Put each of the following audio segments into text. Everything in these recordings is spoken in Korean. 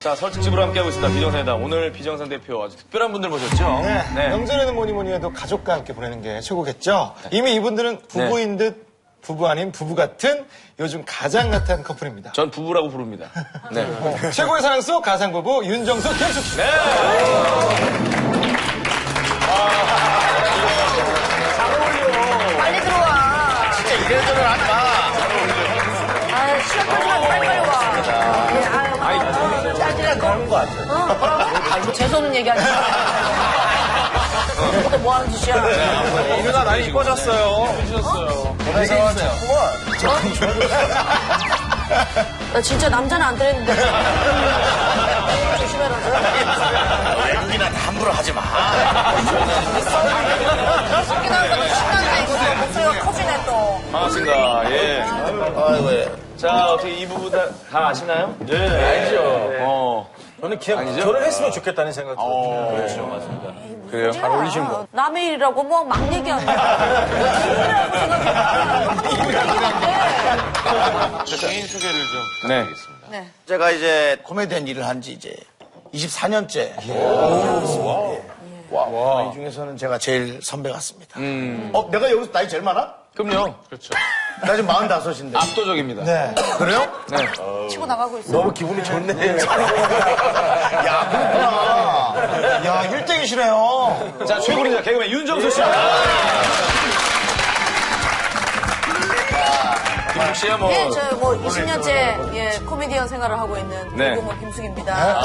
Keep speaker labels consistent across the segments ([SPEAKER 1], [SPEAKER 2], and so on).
[SPEAKER 1] 자, 설특집으로 함께하고 있습니다. 비정상이다. 오늘 비정상 대표 아주 특별한 분들 모셨죠?
[SPEAKER 2] 네.
[SPEAKER 1] 네.
[SPEAKER 2] 명절에는 뭐니 해도 가족과 함께 보내는 게 최고겠죠? 이미 이분들은 부부인 듯 부부 아닌 부부 같은 요즘 가장 핫한 커플입니다.
[SPEAKER 1] 전 부부라고 부릅니다. 네.
[SPEAKER 2] 최고의 사랑 속 가상부부 윤정수, 김숙 씨.
[SPEAKER 1] 네.
[SPEAKER 3] 빨리 들어와.
[SPEAKER 1] 진짜 이래저래 하지 마.
[SPEAKER 3] 아, 시간 끌지 말고 빨리 와. 예, 아유,
[SPEAKER 1] 짜증나 가는 거 같아.
[SPEAKER 3] 뭐 재수없는 얘기 하지 마. 그것도 뭐 하는 짓이야?
[SPEAKER 1] 이 누나 많이 이뻐졌어요. 이뻐졌어요.
[SPEAKER 2] 이상하세요.
[SPEAKER 3] 나 진짜 남자는 안 때렸는데. 조심해라.
[SPEAKER 1] 외국이나 함부로 하지 마.
[SPEAKER 3] 새끼 나니까 또 신나네, 이거. 목소리가 커지네, 또.
[SPEAKER 1] 반갑습니다. 예.
[SPEAKER 4] 아이고, 예.
[SPEAKER 1] 자, 어떻게 이 부부 다 아시나요?
[SPEAKER 4] 네, 알죠.
[SPEAKER 2] 저는 결혼했으면 좋겠다는 생각이 들어요.
[SPEAKER 1] 그렇죠, 맞습니다. 그래요?
[SPEAKER 3] 잘 어울리신 거. 남의 일이라고 뭐 막 얘기하는 거야. 일이라고 생각해.
[SPEAKER 5] 개인 소개를 좀
[SPEAKER 1] 네.
[SPEAKER 5] 부탁드리겠습니다.
[SPEAKER 3] 네.
[SPEAKER 4] 제가 이제 코미디언 일을 한 지 이제 24년째. 이 중에서는 제가 제일 선배 같습니다. 내가 여기서 나이 제일 많아?
[SPEAKER 1] 그럼요.
[SPEAKER 5] 그렇죠.
[SPEAKER 4] 나 지금 45인데.
[SPEAKER 1] 압도적입니다.
[SPEAKER 2] 네.
[SPEAKER 4] 그래요?
[SPEAKER 1] 네.
[SPEAKER 3] 치고 나가고 있어.
[SPEAKER 4] 너무 기분이 좋네. 야, 그렇구나. 야, 1등이시네요.
[SPEAKER 1] 자, 최고리자 개그맨 윤정수 씨. 김숙 씨야 뭐.
[SPEAKER 3] 예, 저 뭐 20년째 예, 코미디언 생활을 하고 있는
[SPEAKER 1] 네.
[SPEAKER 3] 배우 김숙입니다.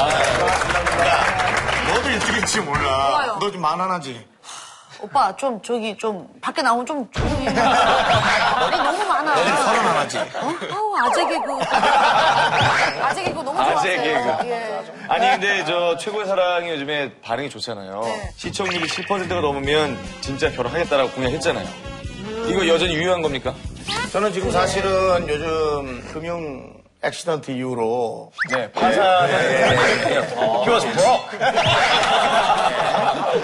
[SPEAKER 4] 너도 1등일지 몰라.
[SPEAKER 3] 좋아요.
[SPEAKER 4] 너 좀 만만하지?
[SPEAKER 3] 오빠 좀 저기 좀 밖에 나오면 좀 조용히 해. 말이 너무 많아.
[SPEAKER 4] 살아나지?
[SPEAKER 3] 아우 아재 개그. 아재 개그 너무 좋았어요.
[SPEAKER 1] 아재 개그.
[SPEAKER 3] 예.
[SPEAKER 1] 아니 근데 저 최고의 사랑이 요즘에 반응이 좋잖아요.
[SPEAKER 3] 네.
[SPEAKER 1] 시청률이 7%가 넘으면 진짜 결혼하겠다라고 공약했잖아요. 이거 여전히 유효한 겁니까?
[SPEAKER 4] 저는 지금 사실은 요즘 금융 액시던트 이후로
[SPEAKER 1] 네. He was broke.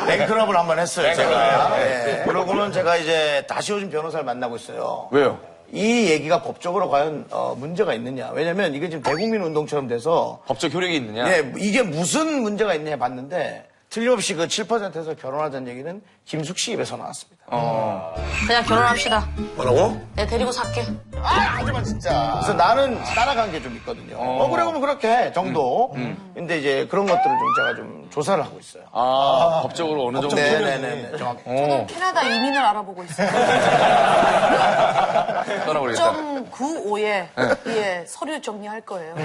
[SPEAKER 4] 뱅크럽을 한번 했어요, 제가. 네. 그러고는 제가 이제 다시 요즘 변호사를 만나고 있어요.
[SPEAKER 1] 왜요?
[SPEAKER 4] 이 얘기가 법적으로 과연 문제가 있느냐. 왜냐면 이게 지금 대국민 운동처럼 돼서
[SPEAKER 1] 법적 효력이 있느냐?
[SPEAKER 4] 예, 이게 무슨 문제가 있느냐 봤는데 틀림없이 그 7%에서 결혼하자는 얘기는 김숙 씨 입에서 나왔습니다.
[SPEAKER 3] 그냥 결혼합시다.
[SPEAKER 4] 뭐라고?
[SPEAKER 3] 내가 데리고 살게.
[SPEAKER 4] 하지만 진짜. 그래서 나는 따라간 게 좀 있거든요. 그래, 그러면 그렇게 해, 정도. 근데 이제 그런 것들을 좀 제가 좀 조사를 하고 있어요.
[SPEAKER 1] 법적으로 어느 정도?
[SPEAKER 4] 네네네. 정확히.
[SPEAKER 3] 저는 캐나다 이민을 알아보고 있어요.
[SPEAKER 1] 떠나버리겠다.
[SPEAKER 3] 5.95에 예, 서류 정리할 거예요.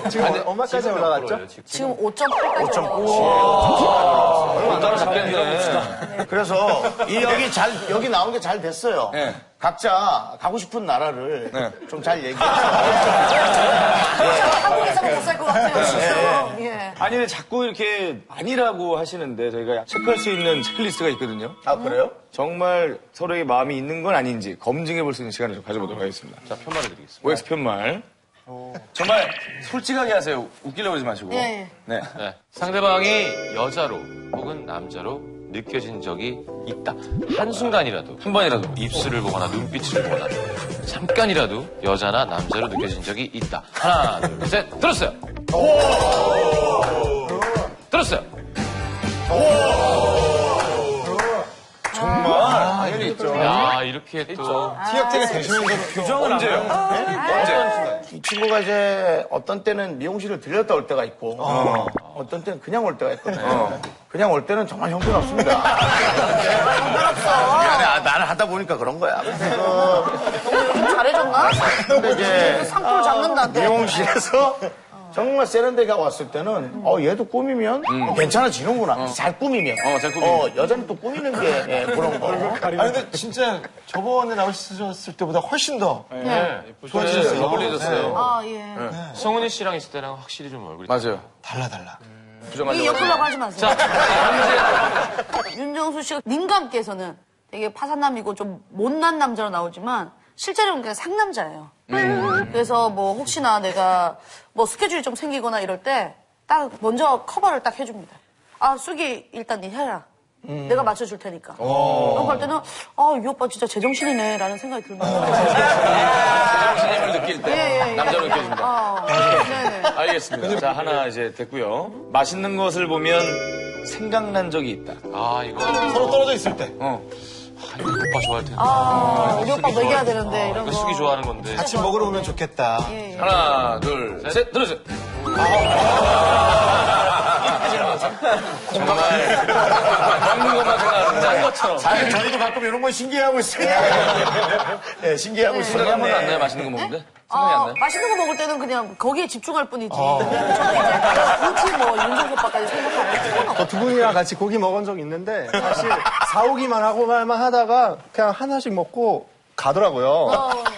[SPEAKER 2] 지금 얼마까지 올라갔죠?
[SPEAKER 3] 지금 5.8까지 올라갔어요.
[SPEAKER 1] 따라잡겠네.
[SPEAKER 4] 그래서 여기 나온 게 잘 됐어요.
[SPEAKER 1] 네.
[SPEAKER 4] 각자 가고 싶은 나라를
[SPEAKER 1] 네.
[SPEAKER 4] 좀 잘 얘기해서.
[SPEAKER 3] 한국에서는 못 살 것 같아요, 진짜. 예.
[SPEAKER 1] 아니 근데 자꾸 이렇게 아니라고 하시는데 저희가 체크할 수 있는 체크리스트가 있거든요.
[SPEAKER 4] 아, 그래요?
[SPEAKER 1] 정말 서로에게 마음이 있는 건 아닌지 검증해 볼 수 있는 시간을 좀 가져보도록 하겠습니다.
[SPEAKER 5] 자, 편말을 드리겠습니다.
[SPEAKER 1] OX 편말. 정말 솔직하게 하세요. 웃기려고 하지 마시고.
[SPEAKER 3] 예.
[SPEAKER 1] 네.
[SPEAKER 5] 네. 상대방이 여자로 혹은 남자로 느껴진 적이 있다. 한순간이라도, 한 번이라도 입술을 보거나 눈빛을 보거나 잠깐이라도 여자나 남자로 느껴진 적이 있다. 하나, 둘, 셋, 들었어요. 들었어요.
[SPEAKER 1] 당연히 있죠.
[SPEAKER 5] 야, 이렇게 또.
[SPEAKER 2] 티격태격 되시면서
[SPEAKER 1] 규정은 언제요? 언제?
[SPEAKER 4] 이 친구가 이제 어떤 때는 미용실을 들렸다 올 때가 있고, 어떤 때는 그냥 올 때가 있거든요. 그냥 올 때는 정말 형편없습니다. 미안해, 나는 하다 보니까 그런 거야. 그래서
[SPEAKER 3] 요즘 잘해줬나?
[SPEAKER 4] 근데 이제
[SPEAKER 3] 상품을 잡는다는데.
[SPEAKER 4] 미용실에서 정말 세련되게 왔을 때는 얘도 꾸미면 괜찮아지는구나. 잘 꾸미면.
[SPEAKER 1] 잘 꾸미면.
[SPEAKER 4] 여자는 또 꾸미는 게 그런 거.
[SPEAKER 2] 아니 근데 진짜 저번에 나오셨을 때보다 훨씬 더
[SPEAKER 3] 네.
[SPEAKER 2] 좋아지셨어요.
[SPEAKER 1] 어울리셨어요.
[SPEAKER 3] 아, 예.
[SPEAKER 5] 성은이 씨랑 있을 때랑 확실히 좀 얼굴이.
[SPEAKER 1] 맞아요.
[SPEAKER 2] 달라.
[SPEAKER 3] 이 엮으려고 하지 마세요. 윤정수 씨가 님감께서는 되게 파산남이고 좀 못난 남자로 나오지만 실제로는 그냥 상남자예요. 그래서 뭐 혹시나 내가 뭐 스케줄이 좀 생기거나 이럴 때 딱 먼저 커버를 딱 해줍니다. 아, 쑥이 일단 니 해라. 내가 맞춰줄 테니까. 그런 거 할 때는, 이 오빠 진짜 제정신이네, 라는 생각이 들면서.
[SPEAKER 1] 신임을 느낄 때 남자로 느껴진다.
[SPEAKER 3] 네네.
[SPEAKER 1] 알겠습니다. 자, 하나 이제 됐고요. 맛있는 것을 보면 생각난 적이 있다.
[SPEAKER 5] 아, 이거.
[SPEAKER 2] 서로 떨어져 있을 때.
[SPEAKER 5] 이거 오빠 좋아할 텐데.
[SPEAKER 3] 우리 오빠 먹여야 되는데, 이런
[SPEAKER 5] 이거
[SPEAKER 3] 거.
[SPEAKER 5] 숙이 좋아하는 건데.
[SPEAKER 2] 같이 먹으러 오면 좋겠다.
[SPEAKER 1] 하나, 둘, 셋, 들어주세요. 정말 먹는 것만 생각하는데 짠 것처럼.
[SPEAKER 4] 사실 저희도 가끔 이런 거 신기해하고 있어요. 네, 신기해하고 있어요.
[SPEAKER 1] 생각이 한번도 안 나요? 맛있는 거 먹는데? 생각이 안 나요?
[SPEAKER 3] 맛있는 거 먹을 때는 그냥 거기에 집중할 뿐이지. 저는 이제 굳이 뭐 윤정오빠까지 생각하는 거.
[SPEAKER 6] 두 분이랑 같이 고기 먹은 적 있는데 사실 사오기만 하고 말만 하다가 그냥 하나씩 먹고 가더라고요.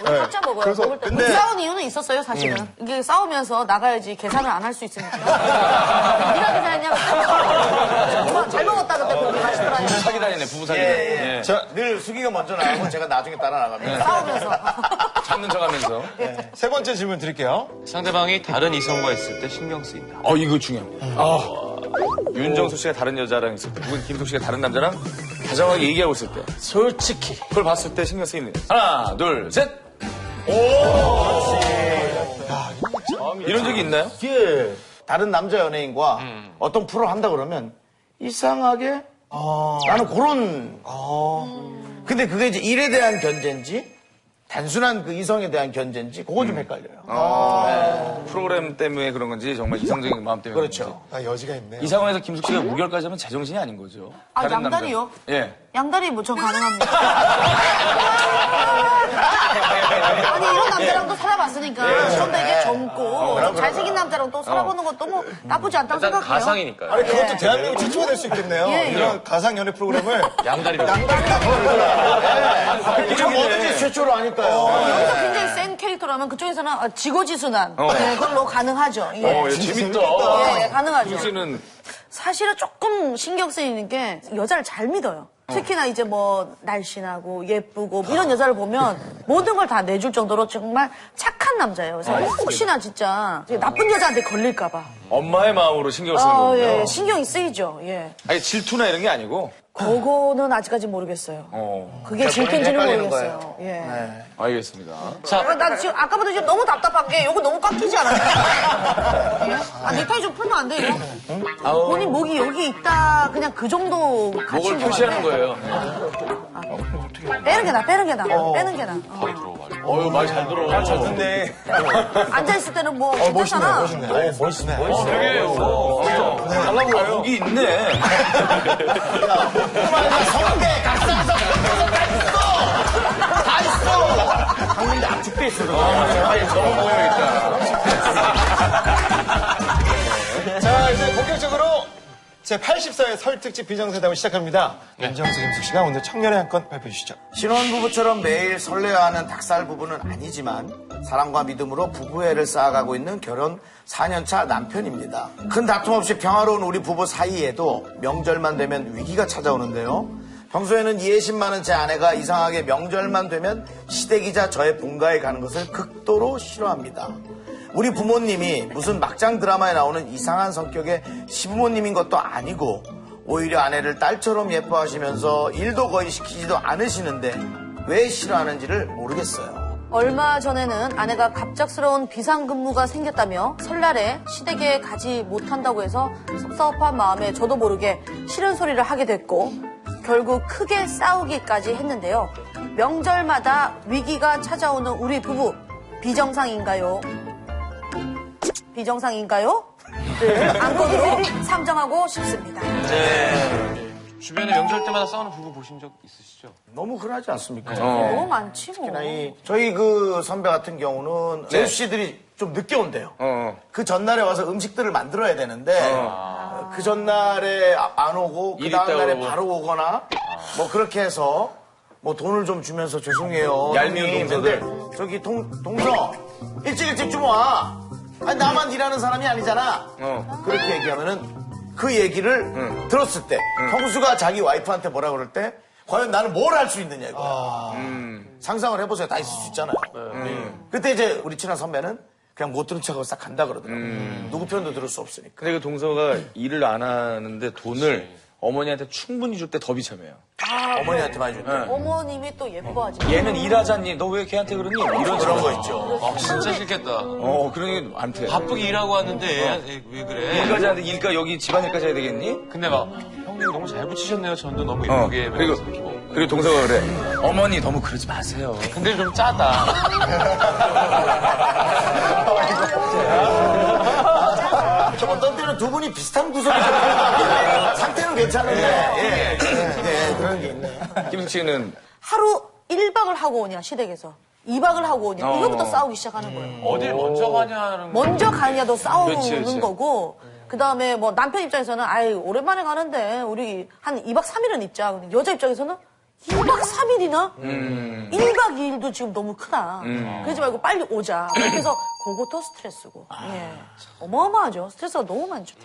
[SPEAKER 3] 각자 먹어요.
[SPEAKER 6] 그래서
[SPEAKER 3] 먹을 때.
[SPEAKER 6] 근데-
[SPEAKER 3] 싸운 이유는 있었어요, 사실은. 이게 싸우면서 나가야지 계산을 안 할 수 있으니까. 네가 계산했냐고. 잘 먹었다, 그때 고기 맛있더라.
[SPEAKER 1] 부부 사기단이네, 부부 사기단. 예.
[SPEAKER 4] 늘 수기가 먼저 나가고 제가 나중에 따라 나갑니다.
[SPEAKER 3] 싸우면서.
[SPEAKER 1] 잡는 척 하면서.
[SPEAKER 2] 세 번째 질문 드릴게요.
[SPEAKER 5] 상대방이 다른 이성과 있을 때 신경 쓰인다.
[SPEAKER 1] 이거 중요합니다. 윤정수 씨가 다른 여자랑 있을 때, 혹은 김숙 씨가 다른 남자랑 다정하게 얘기하고 있을 때, 솔직히 그걸 봤을 때 신경 쓰이는. 하나, 둘, 셋. 이런 적이 있나요?
[SPEAKER 4] 예. 다른 남자 연예인과 어떤 프로를 한다 그러면 이상하게 나는 그런. 근데 그게 이제 일에 대한 견제인지 단순한 그 이성에 대한 견제인지 그건 좀 헷갈려요.
[SPEAKER 1] 프로그램 때문에 그런 건지 정말 이성적인 마음 때문에.
[SPEAKER 4] 그렇죠.
[SPEAKER 2] 여지가 있네요.
[SPEAKER 1] 이 상황에서 김숙 씨가 무결까지 하면 제정신이 아닌 거죠.
[SPEAKER 3] 아,
[SPEAKER 1] 다른
[SPEAKER 3] 양다리요?
[SPEAKER 1] 남자. 예.
[SPEAKER 3] 양다리 뭐 전 가능합니다. 아니 이런 남자랑도 살아봤으니까 좀 더 이게 젊고 좀 잘생긴 남자랑 또 살아보는 것도 뭐 나쁘지 않다고
[SPEAKER 5] 일단
[SPEAKER 3] 생각해요.
[SPEAKER 5] 가상이니까요.
[SPEAKER 2] 아니, 그것도 대한민국 최초가 될 수 있겠네요.
[SPEAKER 3] 예, 예.
[SPEAKER 2] 이런 가상 연애 프로그램을
[SPEAKER 5] 양다리로.
[SPEAKER 4] 이거 뭐든지 최초로 하니까요.
[SPEAKER 3] 여기서 굉장히 센 캐릭터라면 그쪽에서는 지고지순한 그걸로 가능하죠. 예.
[SPEAKER 1] 재밌다.
[SPEAKER 3] 예, 가능하죠.
[SPEAKER 1] 김숙 씨는
[SPEAKER 3] 사실은 조금 신경 쓰이는 게 여자를 잘 믿어요. 특히나 이제 뭐 날씬하고 예쁘고 이런 여자를 보면 모든 걸 다 내줄 정도로 정말 착한 남자예요. 그래서 혹시나 진짜 나쁜 여자한테 걸릴까봐.
[SPEAKER 1] 엄마의 마음으로 신경을 쓰는 거군요.
[SPEAKER 3] 예, 신경이 쓰이죠. 예.
[SPEAKER 1] 아니, 질투나 이런 게 아니고.
[SPEAKER 3] 그거는 아직까지 모르겠어요. 그게 질투인지는
[SPEAKER 4] 헷갈리는
[SPEAKER 3] 모르겠어요. 예.
[SPEAKER 1] 알겠습니다.
[SPEAKER 3] 나 지금 아까부터 지금 너무 답답한 게 이거 너무 꽉 끼지 않아요? 예? 넥타이 좀 풀면 안 돼, 이거? 본인 목이 여기 있다. 그냥 그 정도
[SPEAKER 1] 목을
[SPEAKER 3] 가치인 것
[SPEAKER 1] 표시하는
[SPEAKER 3] 같아.
[SPEAKER 1] 거예요.
[SPEAKER 3] 빼는 게 나, 빼는 게 나. 빼는 게 나.
[SPEAKER 1] 말 잘 들어. 잘 듣네.
[SPEAKER 3] 앉아있을 때는 뭐 괜찮잖아.
[SPEAKER 2] 멋있네. 멋있네.
[SPEAKER 1] 달라 보여요. 목이 있네.
[SPEAKER 4] 성대, 각상에서 다 있어! 강민대 압축돼 있어.
[SPEAKER 1] 너무 보여있다.
[SPEAKER 2] 자, 이제 본격적으로 제 84회 설 특집 비정세담을 시작합니다. 윤정수, 김숙 씨가 오늘 청년의 한 건 발표해 주시죠.
[SPEAKER 4] 신혼부부처럼 매일 설레야 하는 닭살 부부는 아니지만 사랑과 믿음으로 부부애를 쌓아가고 있는 결혼 4년차 남편입니다. 큰 다툼 없이 평화로운 우리 부부 사이에도 명절만 되면 위기가 찾아오는데요. 평소에는 이해심 많은 제 아내가 이상하게 명절만 되면 시댁이자 저의 본가에 가는 것을 극도로 싫어합니다. 우리 부모님이 무슨 막장 드라마에 나오는 이상한 성격의 시부모님인 것도 아니고 오히려 아내를 딸처럼 예뻐하시면서 일도 거의 시키지도 않으시는데 왜 싫어하는지를 모르겠어요.
[SPEAKER 3] 얼마 전에는 아내가 갑작스러운 비상근무가 생겼다며 설날에 시댁에 가지 못한다고 해서 섭섭한 마음에 저도 모르게 싫은 소리를 하게 됐고 결국 크게 싸우기까지 했는데요. 명절마다 위기가 찾아오는 우리 부부 비정상인가요? 비정상인가요? 를 안건으로 상정하고 싶습니다.
[SPEAKER 5] 주변에 명절 때마다 싸우는 부부 보신 적 있으시죠?
[SPEAKER 4] 너무 흔하지 않습니까?
[SPEAKER 3] 너무 많지 뭐.
[SPEAKER 4] 저희 그 선배 같은 경우는 제수 씨들이 좀 늦게 온대요. 그 전날에 와서 음식들을 만들어야 되는데 그 전날에 안 오고 그
[SPEAKER 1] 일
[SPEAKER 4] 다음
[SPEAKER 1] 있다
[SPEAKER 4] 날에
[SPEAKER 1] 그러고.
[SPEAKER 4] 바로 오거나 뭐 그렇게 해서 뭐 돈을 좀 주면서 죄송해요.
[SPEAKER 1] 얄미운
[SPEAKER 4] 형님.
[SPEAKER 1] 동생들.
[SPEAKER 4] 근데 저기 동서 일찍 좀 와. 아니 나만 일하는 사람이 아니잖아. 그렇게 얘기하면은 그 얘기를 들었을 때 형수가 자기 와이프한테 뭐라 그럴 때 과연 나는 뭘 할 수 있느냐 이거. 상상을 해보세요. 다 있을 수 있잖아요. 그때 이제 우리 친한 선배는 그냥 못 들은 척하고 싹 간다 그러더라고요. 누구 편도 들을 수 없으니까.
[SPEAKER 1] 근데 그 동서가 일을 안 하는데 돈을 어머니한테 충분히 줄 때 더 비참해요.
[SPEAKER 4] 어머니한테 많이 준다.
[SPEAKER 3] 어머님이 또 예뻐하지.
[SPEAKER 1] 얘는 일하자니 너 왜 걔한테 그러니? 이런
[SPEAKER 4] 그런 거 있죠.
[SPEAKER 5] 진짜 싫겠다.
[SPEAKER 1] 그런 얘기 많대.
[SPEAKER 5] 바쁘게 일하고 왔는데 왜 그래?
[SPEAKER 1] 일까지 하는데 일까 여기 집안일까지 해야 되겠니?
[SPEAKER 5] 근데 막 형님 너무 잘 붙이셨네요. 전도 너무 예쁘게.
[SPEAKER 1] 그리고 동서가 그래. 어머니 너무 그러지 마세요.
[SPEAKER 5] 근데 좀 짜다.
[SPEAKER 4] 어떤 때는 두 분이 비슷한 구석이 좀 상태는 괜찮은데 예, 그런 게 있네.
[SPEAKER 1] 김숙 씨는
[SPEAKER 3] 하루 1박을 하고 오냐, 시댁에서. 2박을 하고 오냐. 이거부터 싸우기 시작하는 거예요.
[SPEAKER 5] 어딜 먼저 가냐는.
[SPEAKER 3] 먼저 가냐도 싸우는
[SPEAKER 1] 그렇지.
[SPEAKER 3] 거고, 그 다음에 뭐 남편 입장에서는, 아이, 오랜만에 가는데, 우리 한 2박 3일은 있자. 근데 여자 입장에서는 2박 3일이나? 1박 2일도 지금 너무 크다. 그러지 말고 빨리 오자. 그래서 그것도 스트레스고. 예. 어마어마하죠. 스트레스가 너무 많죠.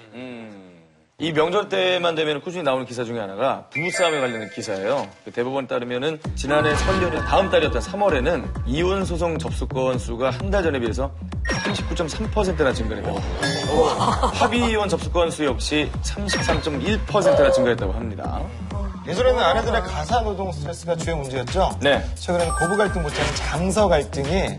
[SPEAKER 1] 이 명절 때만 되면 꾸준히 나오는 기사 중에 하나가 부부싸움에 관련된 기사예요. 대법원에 따르면은 지난해 설 연휴 다음 달이었던 3월에는 이혼 소송 접수 건 수가 한 달 전에 비해서 39.3%나 증가했다고 합니다. 합의 이혼 접수 건 수 역시 33.1%나 증가했다고 합니다.
[SPEAKER 2] 예전에는 아내들의 가사 노동 스트레스가 주요 문제였죠.
[SPEAKER 1] 네.
[SPEAKER 2] 최근에는 고부 갈등 못지않은 장서 갈등이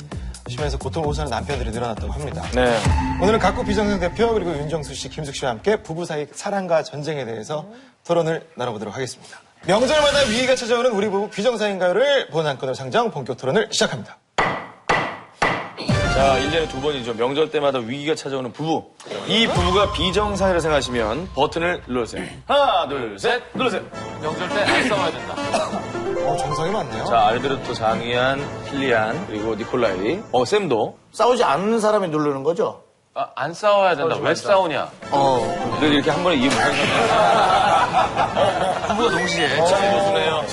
[SPEAKER 2] 심해서 고통을 호소하는 남편들이 늘어났다고 합니다.
[SPEAKER 1] 네.
[SPEAKER 2] 오늘은 각국 비정상 대표 그리고 윤정수 씨, 김숙 씨와 함께 부부 사이 사랑과 전쟁에 대해서 토론을 나눠보도록 하겠습니다. 명절마다 위기가 찾아오는 우리 부부 비정상인가요를 본 한 건으로 상정 본격 토론을 시작합니다.
[SPEAKER 1] 자, 1년에 2번이죠. 명절 때마다 위기가 찾아오는 부부. 이 부부가 비정상이라고 생각하시면 버튼을 눌러주세요. 하나, 둘, 셋, 누르세요.
[SPEAKER 5] 명절 때 안 싸워야 된다.
[SPEAKER 2] 정성이 많네요.
[SPEAKER 1] 자, 아이들은 또 장희안, 필리안, 그리고 니콜라이. 샘도.
[SPEAKER 4] 싸우지 않는 사람이 누르는 거죠?
[SPEAKER 5] 안 싸워야 된다. 왜 싸우냐?
[SPEAKER 1] 그래도 이렇게 한 번에 이해 못하는 사람.
[SPEAKER 5] 부부가 동시에.
[SPEAKER 1] 참 교수네요.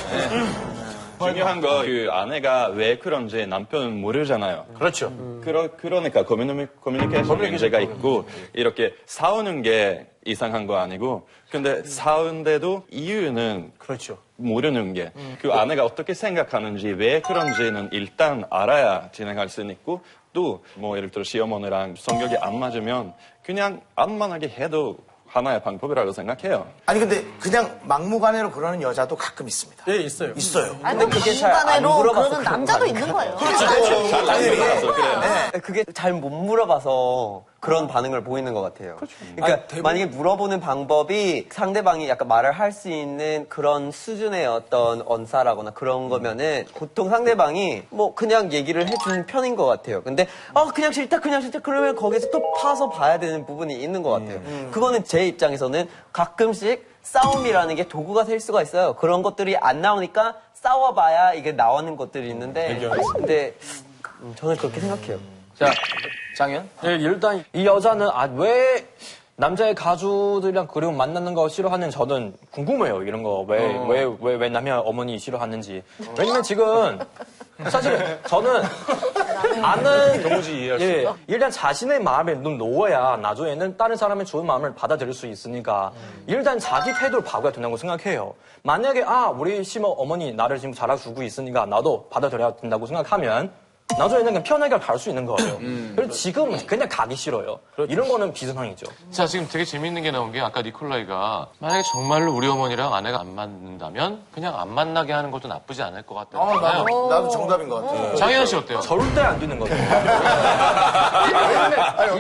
[SPEAKER 7] 중요한 거 그 아내가 왜 그런지 남편은 모르잖아요.
[SPEAKER 4] 그렇죠.
[SPEAKER 7] 그러니까 커뮤니케이션 문제가 있고 이렇게 싸우는 게 이상한 거 아니고 근데 싸운데도 이유는
[SPEAKER 4] 그렇죠.
[SPEAKER 7] 모르는 게 그 아내가 어떻게 생각하는지 왜 그런지는 일단 알아야 진행할 수 있고 또 뭐 예를 들어 시어머니랑 성격이 안 맞으면 그냥 안 만나게 해도 하나의 방법이라고 생각해요.
[SPEAKER 4] 아니 근데 그냥 막무가내로 그러는 여자도 가끔 있습니다.
[SPEAKER 6] 네, 있어요.
[SPEAKER 4] 있어요.
[SPEAKER 3] 아니, 중간에로 그러는 남자도 있는 거예요.
[SPEAKER 8] 그게 잘 못 물어봐서 그런 반응을 보이는 것 같아요. 그러니까 만약에 물어보는 방법이 상대방이 약간 말을 할 수 있는 그런 수준의 어떤 언사라거나 그런 거면은 보통 상대방이 뭐 그냥 얘기를 해주는 편인 것 같아요. 근데 그냥 싫다 그러면 거기서 또 파서 봐야 되는 부분이 있는 것 같아요. 그거는 제 입장에서는 가끔씩 싸움이라는 게 도구가 될 수가 있어요. 그런 것들이 안 나오니까 싸워봐야 이게 나오는 것들이 있는데 근데 저는 그렇게 생각해요.
[SPEAKER 1] 자, 장현.
[SPEAKER 9] 네, 일단 이 여자는 왜 남자의 가족들이랑 그리고 만나는 거 싫어하는 저는 궁금해요. 이런 거 왜 남편 어머니 싫어하는지. 왜냐면 지금 사실 저는 아는
[SPEAKER 1] 도무지 이해할 수 없다.
[SPEAKER 9] 일단 자신의 마음에 눈 놓아야 나중에는 다른 사람의 좋은 마음을 받아들일 수 있으니까 일단 자기 태도를 바꿔야 된다고 생각해요. 만약에 우리 어머니 나를 지금 잘해주고 있으니까 나도 받아들여야 된다고 생각하면 나중에는 그냥 편하게 갈 수 있는 거예요. 그래서 지금 그냥 가기 싫어요. 이런 거는 비정상이죠.
[SPEAKER 5] 자, 지금 되게 재밌는 게 나온 게 아까 니콜라이가 만약에 정말로 우리 어머니랑 아내가 안 맞는다면 그냥 안 만나게 하는 것도 나쁘지 않을 것 같다는 거예요.
[SPEAKER 4] 나도 정답인 것 같아요.
[SPEAKER 5] 장혜연 씨 어때요?
[SPEAKER 9] 절대 안 되는 거죠. 이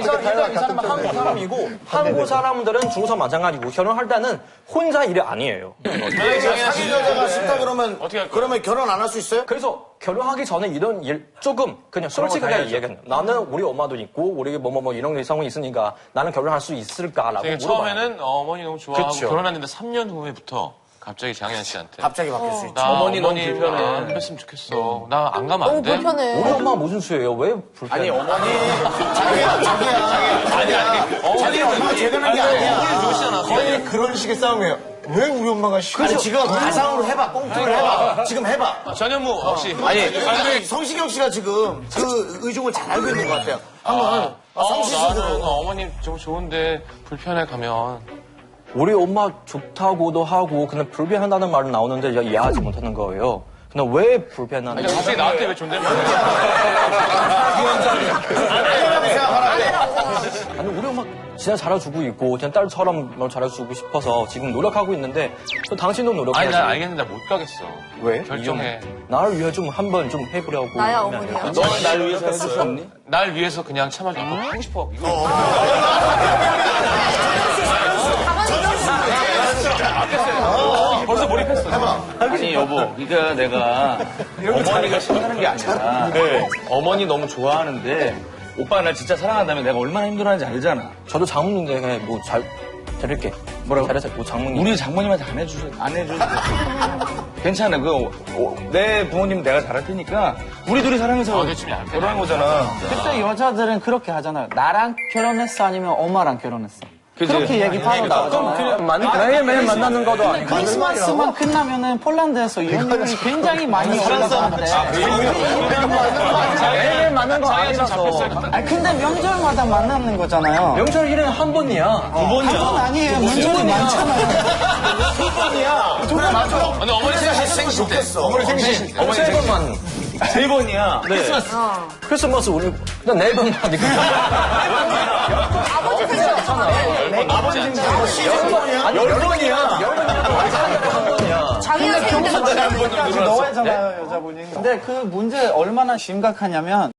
[SPEAKER 9] 사람은 한국 사람이고 한국 사람들은 중국사 마찬가지고 결혼할 때는 혼자 일이 아니에요.
[SPEAKER 5] 만약에 장혜연 씨
[SPEAKER 4] 사귄 여자가 싫다 그러면
[SPEAKER 5] 어떻게 할 거예요?
[SPEAKER 4] 그러면 결혼 안 할 수 있어요?
[SPEAKER 9] 그래서 결혼하기 전에 이런 일 조금 그냥 솔직하게 얘기해요. 나는 우리 엄마도 있고 우리 뭐 이런 상황이 있으니까 나는 결혼할 수 있을까라고
[SPEAKER 5] 그러니까
[SPEAKER 9] 물어봐요.
[SPEAKER 5] 처음에는 어머니 너무 좋아하고
[SPEAKER 9] 그쵸.
[SPEAKER 5] 결혼했는데 3년 후에부터 갑자기 장혜연 씨한테
[SPEAKER 4] 갑자기 바뀔 수 있죠.
[SPEAKER 5] 나
[SPEAKER 1] 어머니 너무
[SPEAKER 5] 어머니
[SPEAKER 1] 불편해.
[SPEAKER 5] 안 했으면 좋겠어. 나 안 가면
[SPEAKER 3] 너무
[SPEAKER 5] 안 돼?
[SPEAKER 3] 불편해.
[SPEAKER 9] 우리 엄마 무슨 수예요? 왜 불편해?
[SPEAKER 1] 아니, 어머니.
[SPEAKER 4] 자기가 엄마가 제대로 한 게 아니야.
[SPEAKER 5] 누구시잖아.
[SPEAKER 2] 거의 그런 식의 싸움이에요. 왜 우리 엄마가 싫어?
[SPEAKER 4] 아니 지금 가상으로 해봐. 꽁트를 해봐. 지금 해봐.
[SPEAKER 5] 전현무 혹시
[SPEAKER 4] 아니 성시경 씨가 지금 그 의중을 잘 알고 있는 것 같아요. 한번 성시
[SPEAKER 5] 나는
[SPEAKER 4] 씨도
[SPEAKER 5] 어머니 좀 좋은데 불편해 가면
[SPEAKER 9] 우리 엄마 좋다고도 하고 그냥 불편하다는 말은 나오는데 이해하지 못하는 거예요. 근데 왜 불편한지.
[SPEAKER 5] 갑자기 나한테 왜 존댓말을
[SPEAKER 9] 아니 우리 엄마 진짜 잘해주고 있고 그냥 딸처럼 잘해주고 싶어서 지금 노력하고 있는데 또 당신도
[SPEAKER 5] 아니,
[SPEAKER 9] 노력해야지.
[SPEAKER 5] 난 알겠는데 나 못 가겠어.
[SPEAKER 9] 왜?
[SPEAKER 5] 결정해.
[SPEAKER 9] 나를 위해 좀 한번 좀 해보려고.
[SPEAKER 3] 나야 어머니야.
[SPEAKER 1] 너는 날 위해서 해줄 수 없니?
[SPEAKER 5] 날 위해서 그냥 참아줘. 하고 싶어. 이거.
[SPEAKER 1] 벌써 몰입했어. 아니 여보, 그러니까 내가 어머니가 싫다는 게 아니라 어머니 너무 좋아하는데 오빠 날 진짜 사랑한다면 내가 얼마나 힘들어하는지 알잖아.
[SPEAKER 9] 저도 장모님에게 뭐 잘 드릴게. 뭐라고? 잘해서 뭐 장모님.
[SPEAKER 1] 우리 장모님한테 안 해줘도 돼. 괜찮아. 내 부모님 내가 잘할 테니까 우리 둘이 사랑해서 결혼한 거잖아.
[SPEAKER 10] 그때 여자들은 그렇게 하잖아요. 나랑 결혼했어 아니면 엄마랑 결혼했어.
[SPEAKER 1] 그치?
[SPEAKER 10] 그렇게 얘기 바로 나오잖아요.
[SPEAKER 9] 매일매일 만나는 것도 아니고.
[SPEAKER 10] 크리스마스만 끝나면은 폴란드에서 이혼율이 굉장히 많이 올라가는데 매일 만나는 거 아니라서. 아니 근데 명절마다 만나는 거잖아요.
[SPEAKER 9] 명절 일은 한 번이야.
[SPEAKER 1] 두 번이야.
[SPEAKER 10] 한 번 아니에요. 명절이 많잖아요.
[SPEAKER 5] 근데 어머니 생신 좋겠어.
[SPEAKER 4] 어머니 생신.
[SPEAKER 1] 어머니
[SPEAKER 9] 세 번만.
[SPEAKER 1] 세 번이야. 네.
[SPEAKER 9] 크리스마스 우리 그냥 네 번만 하니까.
[SPEAKER 3] 아버지 생각하잖아.
[SPEAKER 1] 열 번이야.
[SPEAKER 3] 자기가 생각하잖아.
[SPEAKER 10] 넣어야잖아요, 여자분이. 근데 그 문제 얼마나 심각하냐면